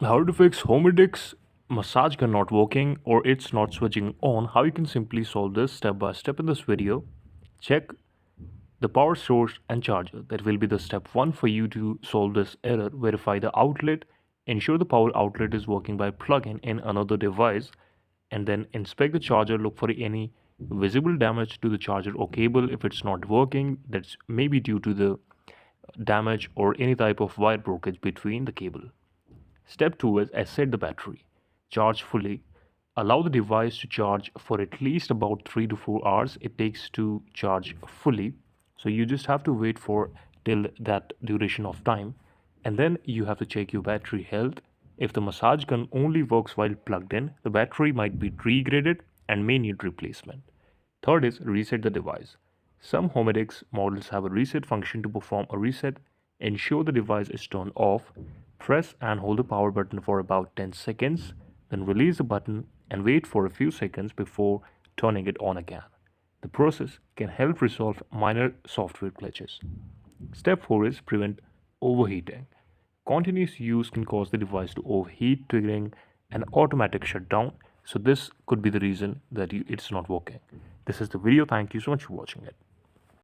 How to fix Homedics massage gun not working or it's not switching on. How you can simply solve this step by step in this video. Check the power source and charger. That will be the step 1 for you to solve this error. Verify the outlet. Ensure the power outlet is working by plugging in another device, and then inspect the charger. Look for any visible damage to the charger or cable. If it's not working, that's maybe due to the damage or any type of wire breakage between the cable. Step 2 is asset the battery. Charge fully. Allow the device to charge for at least about 3 to 4 hours it takes to charge fully. So you just have to wait for till that duration of time, and then you have to check your battery health. If the massage gun only works while plugged in, the battery might be degraded and may need replacement. Third is reset the device. Some Homedics models have a reset function. To perform a reset, ensure the device is turned off. Press and hold the power button for about 10 seconds, then release the button and wait for a few seconds before turning it on again. The process can help resolve minor software glitches. Step 4 is prevent overheating. Continuous use can cause the device to overheat, triggering an automatic shutdown. So this could be the reason that it's not working. This is the video. Thank you so much for watching it.